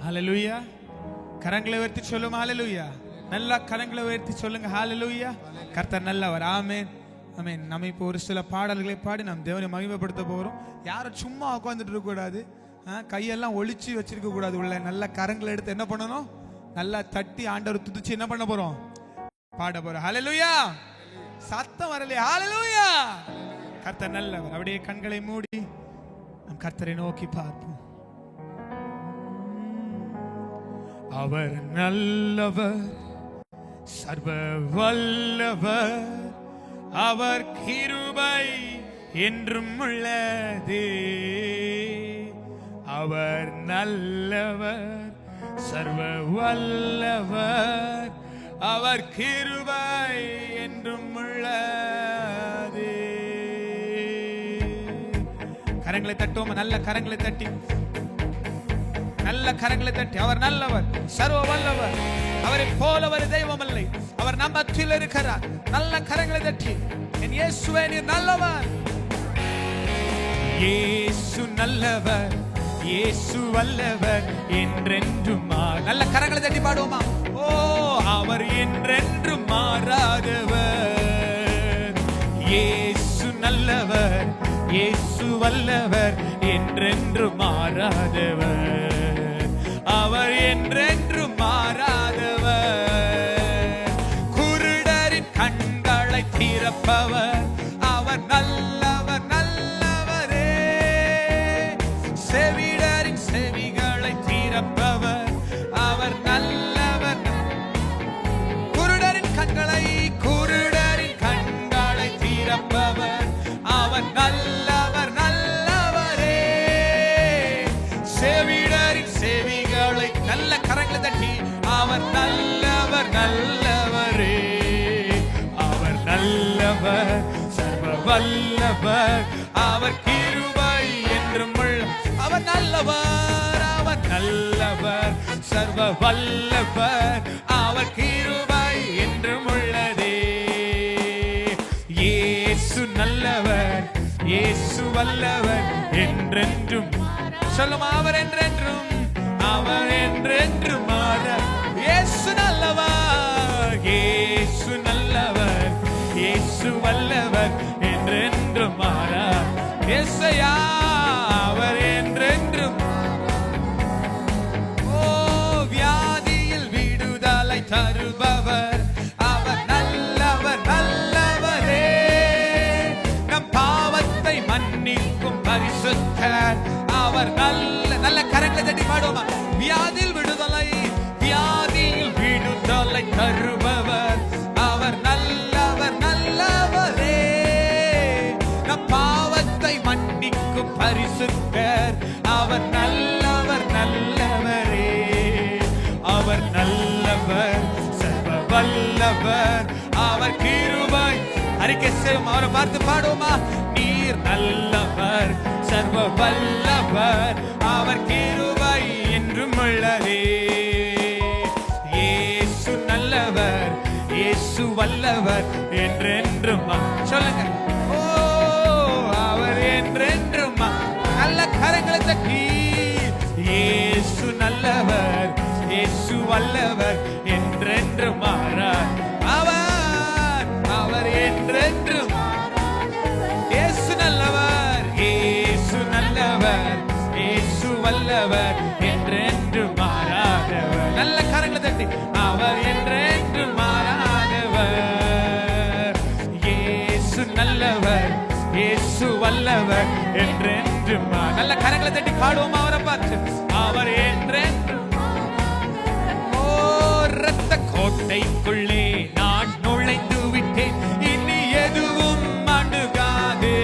ஹல்லேலூயா. கரங்களை உயர்த்தி சொல்லுங்க ஹல்லேலூயா. நல்லா கரங்களை உயர்த்தி சொல்லுங்க ஹல்லேலூயா. கர்த்தர் நல்லவர். ஆமென் ஆமென். நம்ம இப்போ ஒரு சில பாடல்களை பாடி நாம் தேவனை மகிமைப்படுத்த போகிறோம். யாரும் சும்மா உட்காந்துட்டு இருக்க கூடாது, கையெல்லாம் ஒளிச்சு வச்சிருக்க கூடாது. உள்ள நல்ல கரங்களை எடுத்து என்ன பண்ணணும், நல்லா தட்டி ஆண்டவர் துதிச்சு என்ன பண்ண போறோம், பாட போறோம். ஹல்லேலூயா. சத்தம் வரலையே. ஹல்லேலூயா. கர்த்தர் நல்லவர். அப்படியே கண்களை மூடி நம் கர்த்தரை நோக்கி பார்ப்போம். அவர் நல்லவர், சர்வ வல்லவர், அவர் கிருபை என்றும் உள்ளதே. அவர் நல்லவர், சர்வ வல்லவர், அவர் கிருபை என்றும் உள்ளதே. கரங்களை தட்டுவோம், நல்ல கரங்களை தட்டி, நல்ல கரங்களை தட்டி. அவர் நல்லவர், சர்வ வல்லவர், அவரை போல ஒரு தெய்வம் இல்லை. அவர் நம் மத்தியில் இருக்கிறார். நல்ல கரங்களை தட்டி, என் இயேசுவே நீர் நல்லவர். இயேசு நல்லவர், இயேசு வல்லவர் என்றென்றும். நல்ல கரங்களை தட்டி பாடுவோமா. ஓ, அவர் என்றென்றும் மாறாதவர். இயேசு நல்லவர், இயேசு வல்லவர் என்றென்றும் மாறாதவர். அவர் என்றென்றும் மாறாதவர். குருடரின் கண்களை திறப்பவர், அவர் நல்லவர் நல்லவரே. செவிடரின் செவிகளை திறப்பவர், அவர் நல்லவர். குருடரின் கண்களை திறப்பவர், அவர் நல்லவர் நல்லவரே. செவிடரின் செவிகளை நல்ல கரங்களை தட்டி, அவர் நல்லவர் நல்லவரே. அவர் நல்லவர், சர்வ வல்லவர், அவர் கிருபை என்றும் உள்ள. அவர் நல்லவர், அவர் நல்லவர், சர்வ வல்லவர், அவர் கிருபை என்றும் உள்ளதே. இயேசு நல்லவர், இயேசு வல்லவர் என்றென்றும். சொல்லுமா, அவர் என்றென்றும், அவர் என்றென்றும் மாற. இயேசு நல்லவர், இயேசு நல்லவர், இயேசு வல்லவர் என்றென்றும் மாற. இயேசையா, அவர் என்றென்றும். ஓ, வியாதியில் விடுதலை தருபவர், அவர் நல்லவர் நல்லவரே. நம் பாவத்தை மன்னிக்கும் பரிசுத்தர், அவர் நல்ல கரங்களை தட்டி பாடுவோமா. வியாதியில் விடுதலை, வியாதியில் விடுதலை தருபவர், அவர் நல்லவர் நல்லவரே. நம் பாவத்தை மன்னிக்கும் பரிசுத்தர், அவர் நல்லவர் நல்லவரே. அவர் நல்லவர், சர்வ வல்லவர், அவர் கிருபை. அறிக்கை செய்வோம், அவரை பார்த்து பாடுவோமா. நீர் நல்லவர், சர்வ வல்லவர், அவர் கிருபை என்றும் உள்ளதே. இயேசு நல்லவர், இயேசு வல்லவர் என்றென்றும். சொல்லுங்க. ஓ, அவர் என்றென்றும். நல்ல கரங்களை தட்டி. இயேசு நல்லவர், இயேசு வல்லவர் என்றென்றும் மாறார். அவர் என்றென்றும். இயேசு நல்லவர், இயேசு நல்லவர், இயேசு வல்லவர் என்றென்றும் மாறாதவர். நல்ல கரங்களை தட்டி. அவர் என்றென்றும் மாறாதவர். இயேசு நல்லவர், இயேசு வல்லவர் என்றென்றும். நல்ல கரங்களை தட்டி பாடுவோம் அவரை பார்த்து. அவர் என்றென்றும். ஓ, இரத்த கோட்டைக்குள்ளே நான் நுழைந்து விட்டேன், இனி எதுவும் அணுகாது,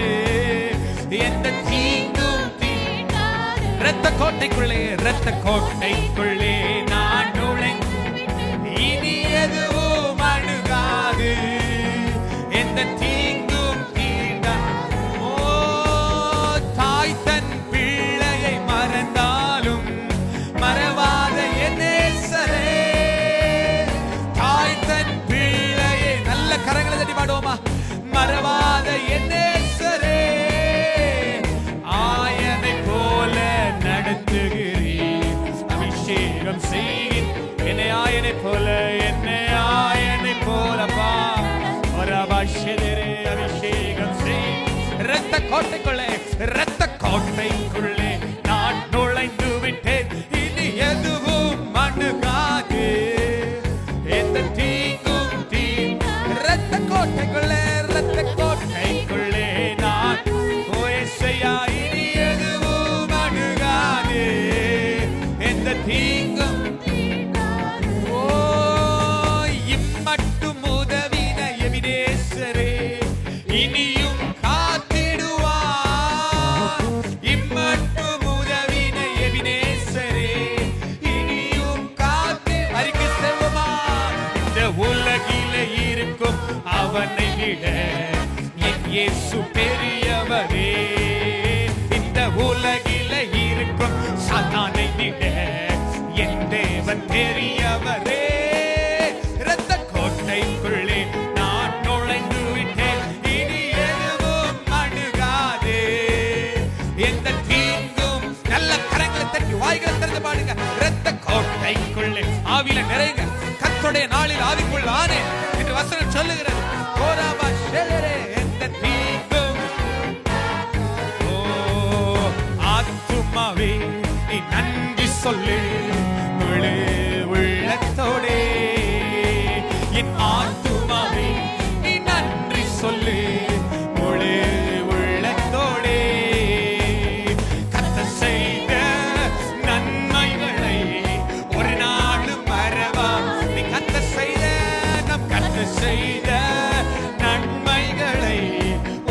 எந்த தீங்கும் தீண்டாது. இரத்த கோட்டைக்குள்ளே, இரத்த கோட்டைக்குள்ளே நான் நுழைந்து விட்டேன், இனி எதுவும் அணுகாது, எந்த தீங்கும் தீண்டாது. ஓ, தாய் தன் பிள்ளையை மறந்தாலும் மறவாத என் நேசரே. தாய் தன் பிள்ளையை நல்ல கரங்களை தட்டி பாடுவோமா. மறவாத என் நேசரே. ஆயனை போல நடத்துகிறீர், அபிஷேகம் அபிஷேகம் செய்கிறேன். என்னை ஆயனை போல பா ஒரு அபிஷேகம் செய். இரத்த கோட்டைக்குள்ளே நான் நுழைந்து விட்டேன். இனி எதுவும் அணுகாது. எந்த தீங்கும் இரத்த கோட்டைக்குள்ளே நான் ஓயேசையா இனி எதுவும் அணுகாது. எந்த தீங்கும் இம்மட்டும் உதவின எபினேசரே இனியும் காத்திடுவார். இம்மட்டும் உதவின எபினேசரே இனியும் அறிக்கை செல்வமா. இந்த உலகிலே இருக்கும் அவனை விட என் இயேசு பெரியவரே. இந்த உலகிலே இருக்கும் சாத்தானை விட என் தேவன் பெரியவரே. இரத்த கோட்டைக்குள்ளே நான் நுழைந்து விட்டேன். இனி எதுவும் அணுகாதே. எந்த தீங்கும் நல்ல கரங்களை தட்டி வாய்களை திறந்து பாடுங்க. இரத்த கோட்டைக்குள்ளே ஆவியில நிறைங்க. கர்த்தருடைய நாளில் ஆவிக்குள் ஆனே என்று வசனம் சொல்லுகிறது. கோராபா ஷெலரே எந்த தீங்கும் ஆத்துமாவே நீ நன்றி சொல்லு முழு உள்ளத்தோடே. என் ஆத்துமாவே நீ நன்றி சொல்லு முழு உள்ளத்தோடே. கர்த்தர் செய்த நன்மைகளை ஒரு நாளும் மறவா. நீ கர்த்தர் செய்த நன்மைகளை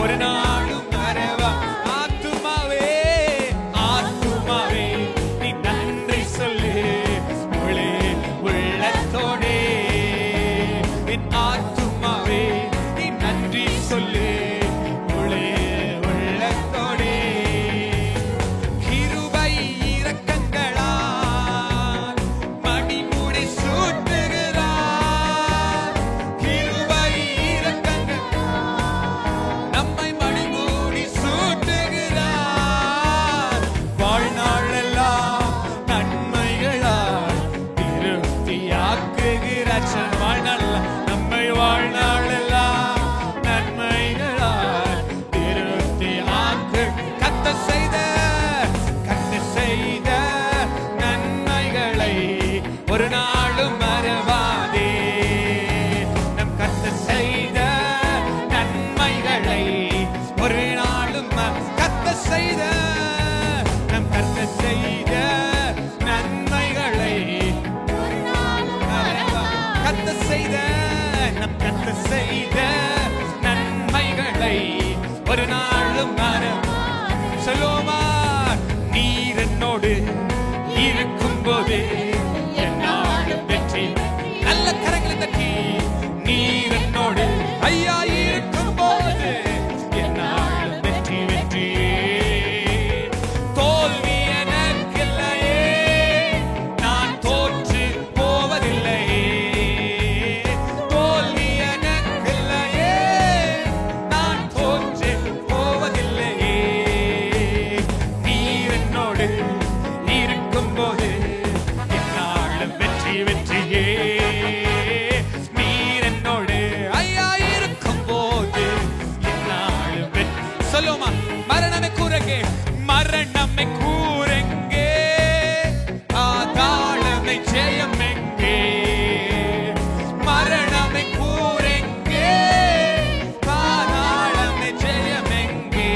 ஒரு நாளும் மறவா. ஆத்துமாவே நீ நன்றி சொல்லு முழு உள்ளத்தோடே. என் ஆத்துமாவே நீ நன்றி சொல்லு முழு உள்ளத்தோடே. கிருபை இரக்கங்களால் மணிமுடி சூட்டுகிறார். கிருபை இரக்கங்களால் நம்மை மணிமுடி சூட்டுகிறார். வாழ்நாளெல்லாம் நன்மைகளால் திருப்தியாக்குகிறார். நம்மை வாழ்நாளெல்லாம் நன்மைகளால் திருப்தியாக்கு. கர்த்தர் செய்த நன்மைகளை ஒரு நாளும் மறவாதே. நம் கர்த்தர் செய்த நன்மைகளை ஒரு நாளும் கர்த்தர் செய்த நம் கர்த்தர் செய்த நன்மைகளை ஒரு நாளும் மறவா. கர்த்தர் செய்த நம் கர்த்தர் செய்த நன்மைகளை ஒரு நாளும் மறவா. சொல்லுவோமா? நீர் என்னோடு இருக்கும்போது என்னாலும் வெற்றி. நல்ல கரங்களை தட்டி நீர் என்னோடு ஐயா இருக்கும்போது என்னாலும் வெற்றி. தோல்வி எனக்கில்லையே, நான் தோற்று போவதில்லையே. தோல்வி எனக்கில்லையே, நான் தோற்று போவதில்லையே. நீர் என்னோடு இருக்கும்போது என்னாலும் வெற்றியே. நீர் என்னோடு ஐயா இருக்கும்போது என்னாலும் வெற்றி. சொல்லுமா? மரணமே கூறங்கே, மரணமே கூறங்கே, ஆதாளமே ஜெயம் எங்கே. மரணமே கூறங்கே, ஆதாளமே ஜெயம் எங்கே.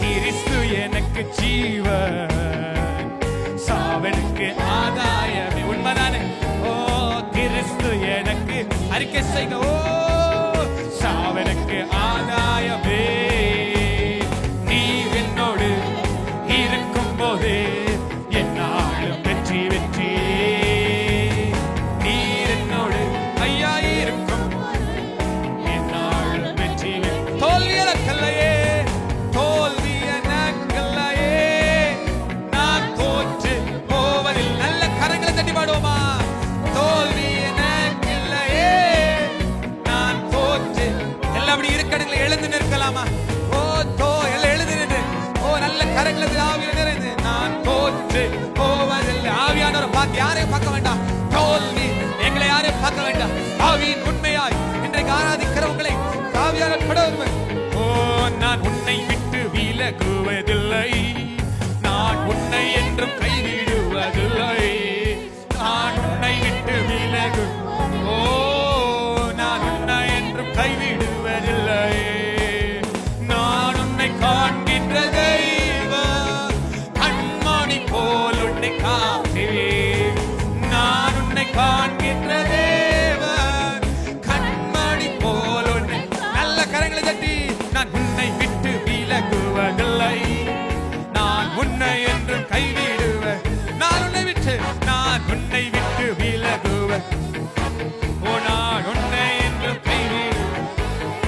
கிறிஸ்து எனக்கு ஜீவன், சாவனுக்கு ஆதாயமே. உண்மைதானே? ஓ கிறிஸ்து எனக்கு அறிக்கை செய்க. ஓ சாவனுக்கு ஆதாயமே. நீ என்னோடு இருக்கும்போது என்னாலும் வெற்றி. நீர் என்னோடு ஐயா இருக்கும் என்னாலும் வெற்றி. தோல்வி எனக்கல்லையே, தோல்வி எனக்கல்லையே, நான் தோற்று போவதில். நல்ல கரங்களை தட்டி பாடுவோமா? தோல்வி எனக்கில்லையே, நான் தோற்று. எல்லாம் அப்படி இருக்கணுங்களே, எழுந்து வேண்டாம். ஆவியின் உண்மையாய் இன்றைக்கு ஆராதிக்கிறவங்களை ஆவியான கடவுள், ஓ நான் உன்னை விட்டு விலகுவதில்லை, நான் உன்னை என்றும் கைவிடுவதில்லை, நான் உன்னை விட்டு விலகு, ஓ நான் உன்னை என்றும் கைவிடுவதில்லை, நான் உன்னை காண்கின்ற தெய்வம், கண்மணி போல் உன்னை காப்பேன், நான் உன்னை காண்கின்ற தேவன், கண்மணி போல் உன்னை. நல்ல கரங்களை தட்டி, நான் உன்னை விட்டு விலகுவதில்லை, நான் உன்னை என்றும் கைவிடுவேன், நான் உன்னை விட்டு விலகுவேன், ஓ நான் உன்னை என்றும் கைவிடுவேன்.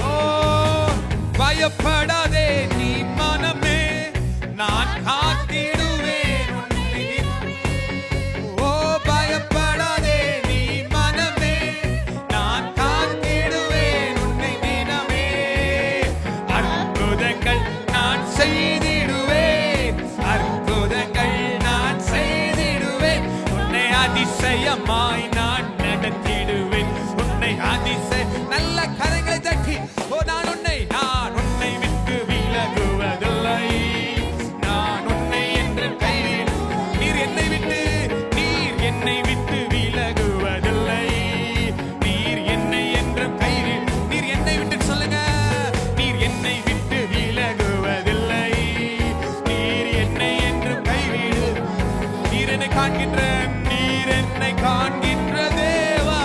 ஓ பயப்படாதே நீ மனமே, நான் காத்திடுவேன் உன்னை. ஓ பயப்படாதே நீ மனமே, நான் காத்திடுவேன் உன்னை தினமே. அற்புதங்கள் நான் செய்திடுவேன், அற்புதங்கள் நான் செய்திடுவேன், உன்னை அதிசயமாய் நான் நடத்திடுவேன், உன்னை அதிசய. நல்ல கரங்களை தட்டி, ஓ நான் உன்னை விட்டு விலகுவதில்லை, நான் உன்னை என்று கைவிடு. நீர் என்னை விட்டு விலகுவதில்லை, நீர் என்னை என்று கைவிடு. நீர் என்னை விட்டு சொல்லுங்க, நீர் என்னை விட்டு விலகுவதில்லை, நீர் என்னை என்று கைவிடு. நீர் என்னை காண்கின்ற தேவா,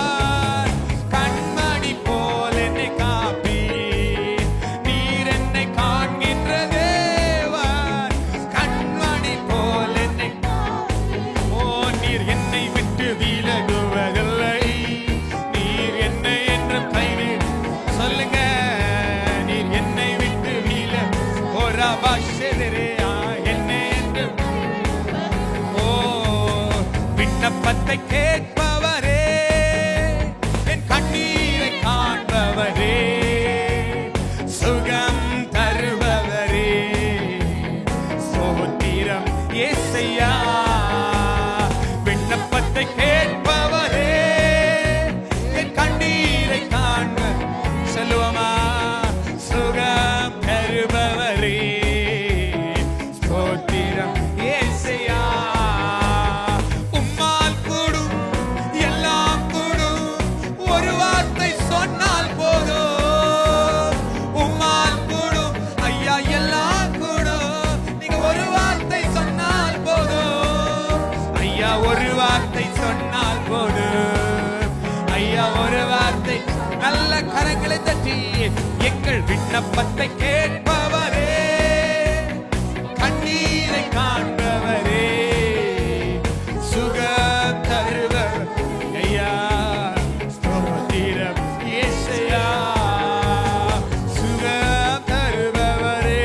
கண்மணி போல் என்னை காப்பி, நீர் என்னை காண்கின்ற தேவா, கண்மணி போல் என்னை. ஓ நீர் என்னை விட்டு விலகுவதில்லை, நீர் என்னை என்று கைவிடு. சொல்லுங்க, நீர் என்னை விட்டு விலகு. ஓ ரபாஷெரே என்னை என்று. ஓ விண்ணப்பத்தை கேட்பவரே, என் கண்ணீரை காண்பவரே, சுகம் தருபவரே, ஸ்தோத்திரம் இயேசையா. விண்ணப்பத்தை கேட்பவரே, என் கண்ணீரை காண்ப. சொல்லுவோமா, சுகம் தருபவரே, ஸ்தோத்திரம் இயேசையா. உம்மால் கூடும் எல்லாம் கூடும், ஒரு வார்த்தை சொன்னால் போதும். உம்மால் கூடும் ஐயா எல்லாம் கூடும், நீங்க ஒரு வார்த்தை சொன்னால் போதும். ஐயா ஒரு வார்த்தை சொன்னால் போதும், ஐயா ஒரு வார்த்தை. நல்ல கரங்களை தட்டி, எங்கள் விண்ணப்பத்தை கேட்பவரே, கண்ணீரை காண்பவரே, சுகம் தருபவர் ஐயா, ஸ்தோத்திரம் இயேசையா. சுகம் தருபவரே,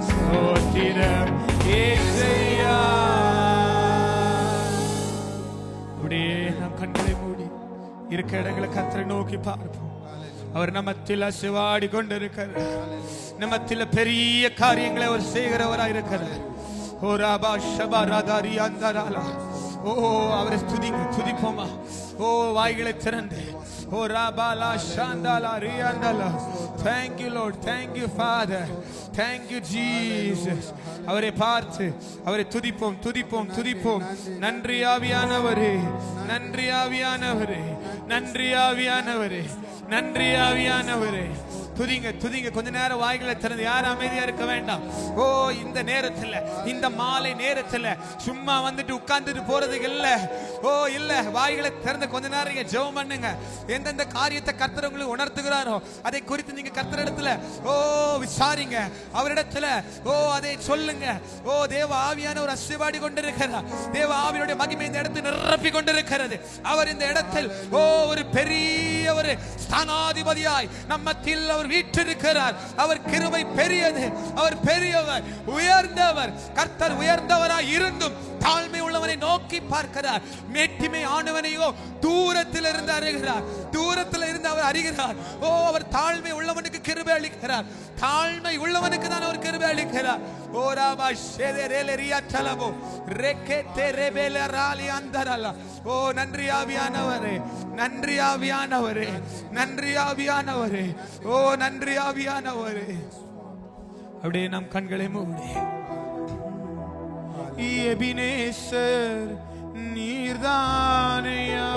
ஸ்தோத்திரம் இயேசையா. அப்படியே நாம் கண்களை மூடி இருக்க இடங்களை கர்த்தரை நோக்கி பார்ப்போம். அவர் நம்மத்தில் அசைவாடி கொண்டிருக்கிறார், நம்மத்தில் பெரிய காரியங்களை அவர் செய்கிறவராய் இருக்கிறார். ஓ ராபா ஷபா ராதாரி அந்தராலா. ஓ அவரை துதிப்போமா. ஓ வாய்களை திறந்து, ஓ ராபாலா ஷாந்தாலா ரியாந்தாலா. Thank you Lord, thank you Father, thank you Jesus. அவரை பார்த்து அவரை துதிப்போம். நன்றி ஆவியானவரே, நன்றி ஆவியானவரே, நன்றி ஆவியானவரே, நன்றி ஆவியானவரே. துதிங்க. கொஞ்ச நேரம் வாய்களை திறந்து, யாரும் அமைதியா இருக்க வேண்டாம். ஓ இந்த நேரத்துல, இந்த மாலை நேரத்துல சும்மா வந்துட்டு உட்கார்ந்துட்டு போறதுக்கு இல்ல. ஓ இல்ல, வாய்களை திறந்து கொஞ்ச நேரம் நீங்க ஜெபம் பண்ணுங்க. எந்தெந்த காரியத்தை கர்த்தர் உங்களுக்கு உணர்த்துகிறாரோ அதை குறித்து நீங்க கர்த்தரிடத்துல ஓ விசாரிங்க, அவரிடத்துல ஓ அதை சொல்லுங்க. ஓ தேவ ஆவியான ஒரு அசைவாடி கொண்டிருக்கிறார். தேவ ஆவியுடைய மகிமை இந்த இடத்தை நிரப்பி கொண்டிருக்கிறது. அவர் இந்த இடத்தில் ஓ ஒரு பெரிய ஒரு ஸ்தானாதிபதியாய் நம்மத்தில் அவர் வீற்றிருக்கிறார். அவர் கிருபை பெரியது, அவர் பெரியவர், உயர்ந்தவர். கர்த்தர் உயர்ந்தவராய் இருந்தும் தாழ்மை உள்ளவனை நோக்கி பார்க்கிறார். மேட்டிமை ஆனவனையோ தூரத்தில் இருந்து அறிகிறார். தூரத்தில் இருந்து அவர் அறிகிறார். ஓ அவர் தாழ்மை உள்ளவனுக்கு கிருபை அளிக்கிறார். தாழ்மை உள்ளவனுக்கு தான் அவர் கிருபை அளிக்கிறார். ஓ ராமா ஷெதெரெலரியா தலபோ ரெக்கெதே ரெபெலராலி அந்தரலா. ஓ நன்றி ஆவியானவரே, நன்றி ஆவியானவரே, நன்றி ஆவியானவரே, ஓ நன்றி ஆவியானவரே. அப்படியே நம் கண்களை மூடி எபினேசர் நீர்தானையா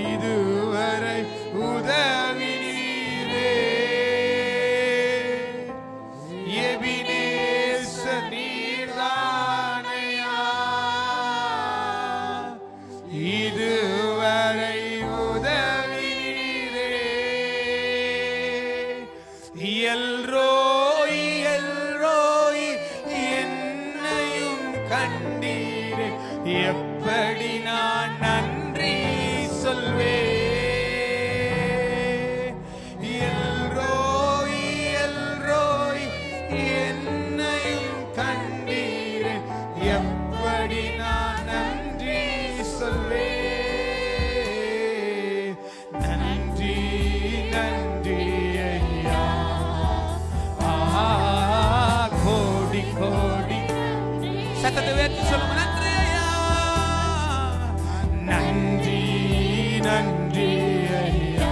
இதுவரை உதவி நீரே. எபினேசர் நீர்தானையா இதுவரை உதவி நீரே. எல்ரோய் எல்ரோய் என்னையும் கண்டீரே, எப்படி நான் நன்றி சொல்வே. எல்ரோய் எல்ரோய் என்னையும் கண்டீரே, எப்படி நான் நன்றி சொல்வே. நன்றி நன்றி ஐயா, கோடி கோடி சத்தத்தை உயர்த்தி சொல்லுங்க. நன்றி ஐயா, நன்றி நன்றி ஐயா,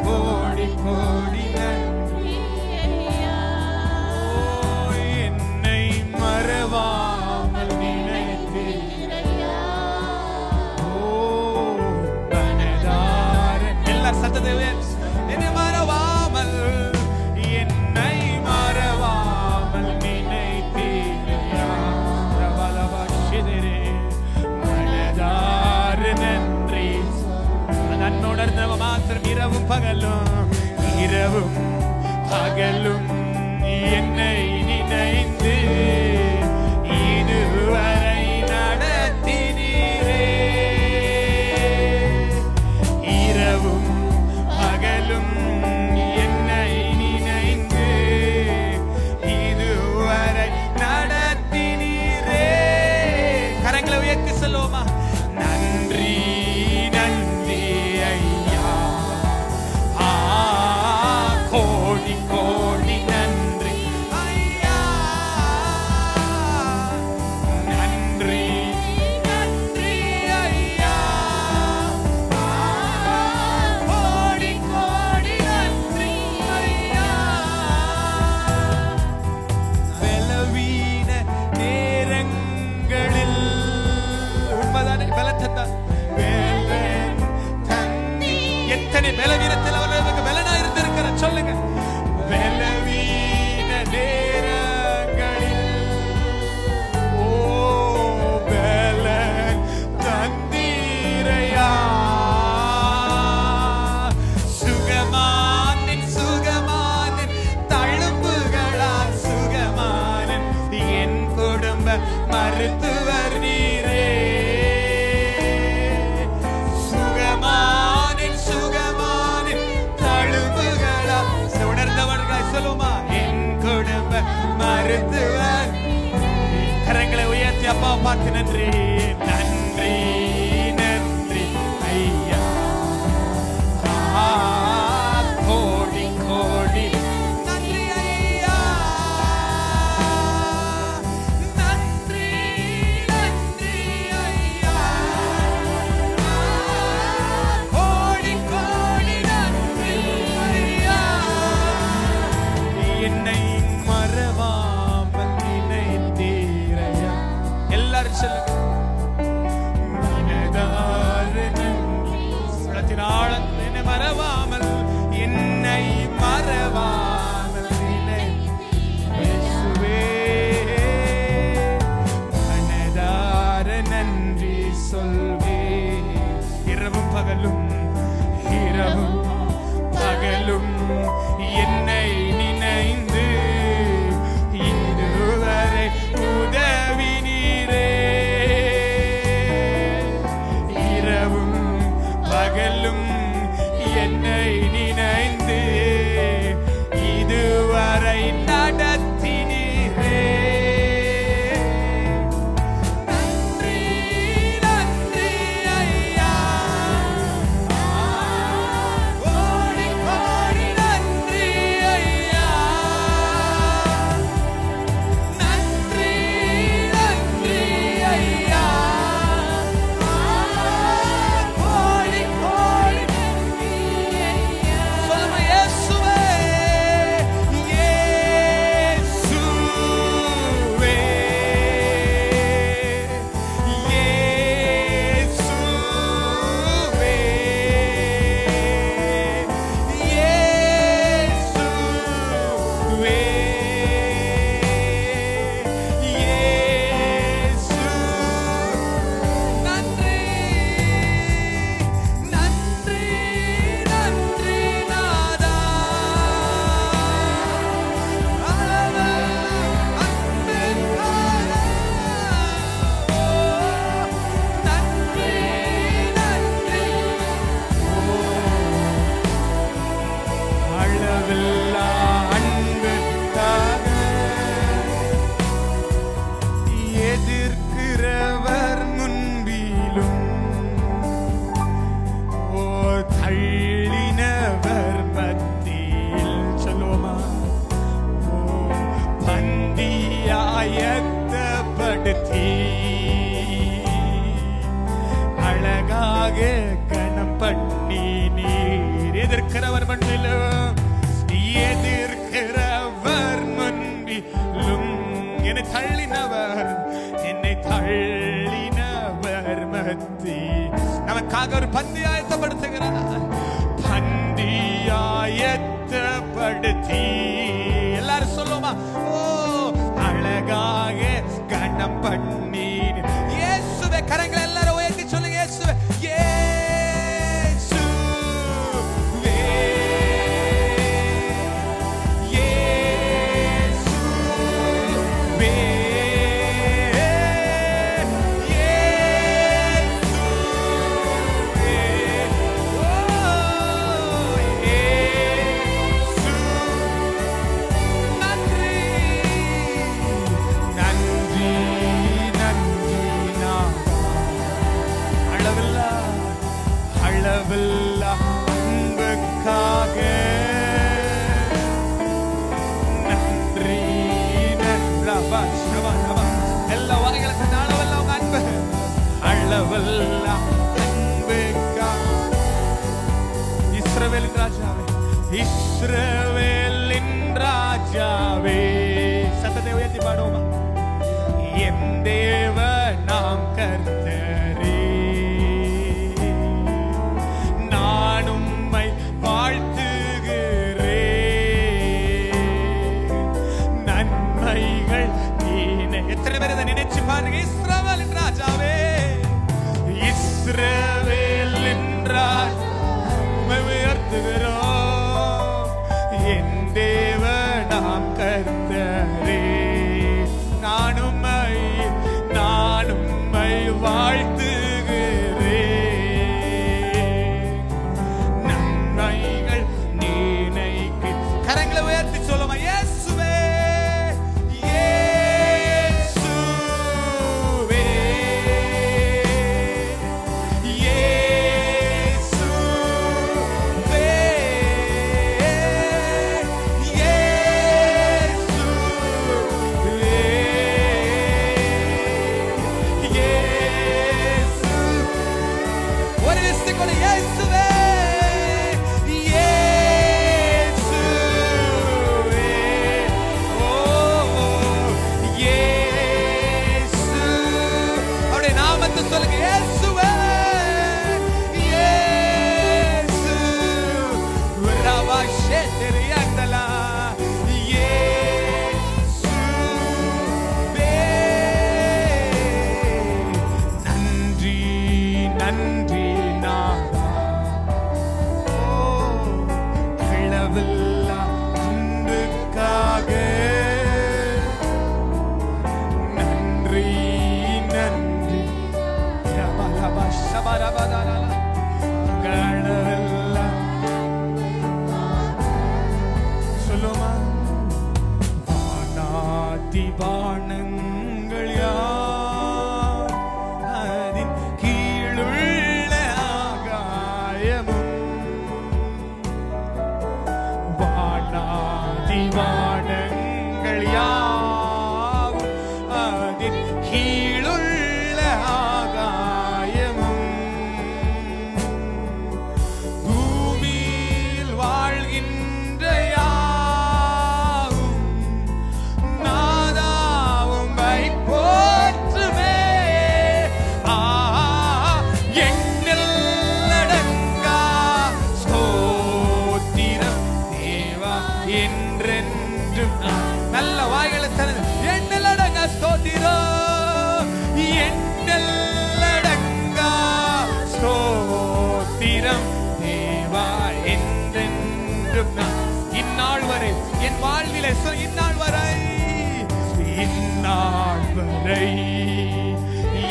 கோடி கோடி நன்றி ஐயா. என்னை மறவாமல் நினைத்தீரையா. மனதார எல்லாரும் சத்தத்தை உயர்த்தி என்னை மறவாமல், என்னை மறவாமல் நினைத்தீரையா. பிரபலவாஷிதரே மனதார நன்றி. நன்னுணர்ந்தவ மாத்திரம் இரவும் பகலும், இரவும் பகலும் என்னை நினைந்து இதுவரை நடத்தினீரே. இரவும் பகலும் என்னை நினைந்து இதுவரை நடத்தினீரே. கரங்களை உயர்த்தி சொல்லுவோமா? நன்றி நன்றி ஐயா, கோடி கோடி நன்றி ஐயா. நன்றி நன்றி ஐயா, கோடி கோடி நன்றி ஐயா. பலவீன நேரங்களில் உண்மைதானே பலத்தா எத்தனை பலவீனத்தில் அவர்களுக்கு பலனா இருந்திருக்கிற சொல்லுங்க. பலவீன நேரங்களில் ஓ பலன் தந்தீரையா. சுகமானின் சுகமானின் தழும்புகளால் சுகமானின் என் குடும்ப மருத்துவர் நீரே. சுகமானின் சுகமானின் தழும்புகளால் உணர்ந்தவர்களாய் சொல்லுமா? என் குடும்ப மருத்துவர். கரங்களை உயர்த்தி அப்பா பார்த்து நன்றி நன்றி நன்றி ஐயா, கோடி கோடி நன்றி ஐயா. நன்றி நன்றி ஐயா, கோடி கோடி நன்றி ஐயா. என்னை மறவாமல் நினைத்தீரையா. எல்லாரும் சொல்லுங்க. படுத்தி அழகாக கணம் பண்ணி நீர் எதிர்க்கிறவர் மண்ணிலும் எதிர்க்கிறவர் முன்பிலும் என்னை தள்ளினவர் மத்தி நமக்காக ஒரு பந்தி ஆயத்தப்படுத்துகிறார். பந்தி ஆயத்தப்படுத்தி எல்லாரும் சொல்லுமா, ஓ அழகாக கணம் பண்ணி இயேசுவே. கரங்களை எல்லாரும் உயர்த்தி சொல்லுங்க, இயேசுவே அன்புக்காக நன்றி. எல்லா வாய்களுக்கு அளவல்ல உங்க அன்பு, அளவல்ல அன்புக்காக. இஸ்ரவேலின் ராஜாவே, இஸ்ரவேலின் ராஜாவே, சத்தத்தை உயர்த்தி பாடுவோமா. என் தேவ நாம் கர்த்தரே, நினைச்சு பாருங்க. இஸ்ரவேலின் ராஜாவே, இஸ்ரவேலின் ராஜாவை உயர்த்துகிறோம். என் தேவ நாம் கர்த்தரே, நான் உம்மை வாழ்த்துகிறேன். நன்மைகள் நீனைக்கு. கரங்களை உயர்த்தி சொல்லுமா, இயேசுவே வானங்கள் யார், அதின் கீழுள்ள ஆகாயமும், வானாதி வானங்கள் யாவும் அதின் கீழுள்ள ஆகாயமும், பூமியில் வாழ்கின்ற நல்ல வாய்களை தனது எண்ணலடங்க ஸ்தோத்திரம், எண்ணலடங்கா ஸ்தோத்திரம் தேவா என்றென்றும். இந்நாள் வரை என் வாழ்விலே, இந்நாள் வரை, இந்நாள் வரை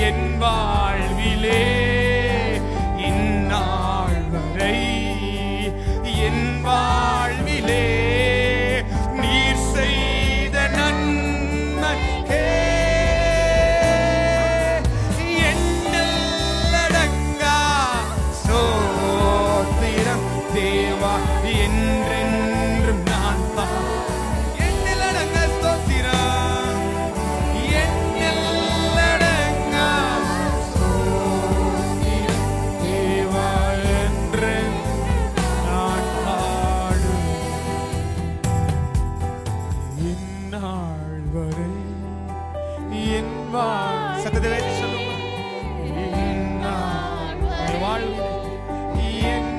என் வாழ்விலே, இந்நாள் வரை என் வாழ்விலே செய்த நன்மைக்கே எண்ணலடங்கா ஸ்தோத்திரம் தேவா என்றென்றும். நான் எண்ணலடங்கா ஸ்தோத்திரம், எண்ணலடங்கா வரை என் சத்தத்தை வைத்து சொல்லுங்க. என் வாழ்விலே என்